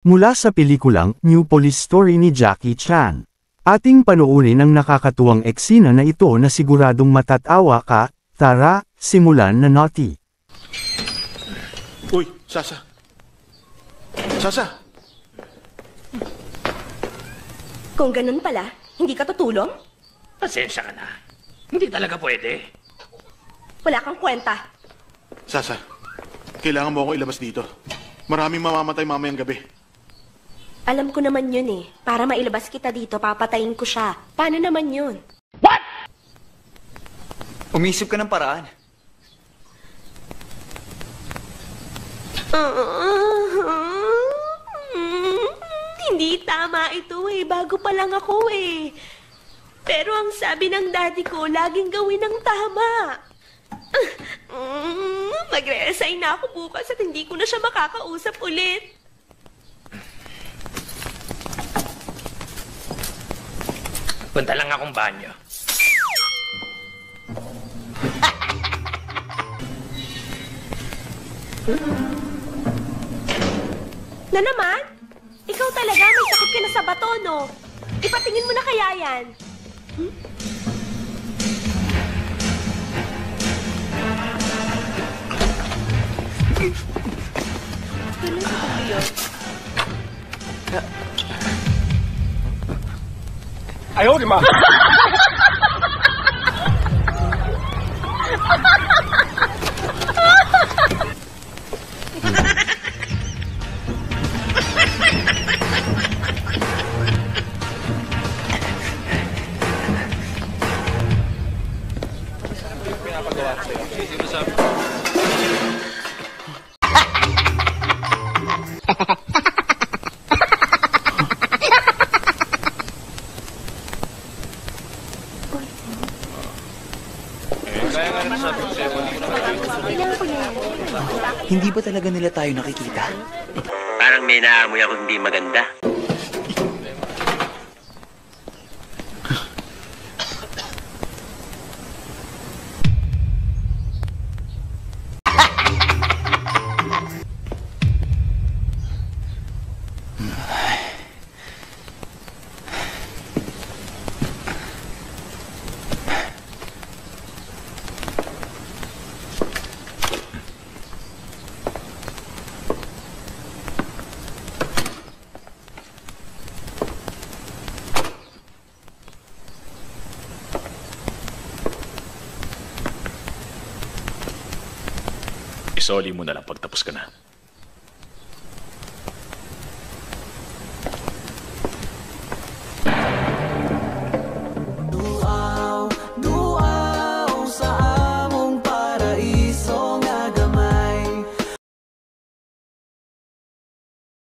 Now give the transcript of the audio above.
Mula sa pelikulang New Police Story ni Jackie Chan. Ating panoorin ang nakakatuwang eksena na ito na siguradong matatawa ka. Tara, simulan na Naughty. Uy, Sasa. Sasa! Kung ganun pala, hindi ka tutulong? Pasensya ka na. Hindi talaga pwede. Wala kang kwenta. Sasa, kailangan mo akong ilabas dito. Maraming mamamatay mamayang gabi. Alam ko naman yun eh. Para mailabas kita dito, papatayin ko siya. Paano naman yun? Umisip ka ng paraan. Hindi tama ito eh. Bago pa lang ako eh. Pero ang sabi ng daddy ko, laging gawin ang tama. Magre-resign na ako bukas at hindi ko na siya makakausap ulit. Punta lang akong banyo. Na naman? Ikaw talaga, may sakit ka na sa bato, no? Ipatingin mo na kaya yan. Tuloy sa tabi yun. Ayaw, di ma! Hindi ba talaga nila tayo nakikita? Parang may naamoy ako hindi maganda. Isoli mo na lang pagtapos ka na.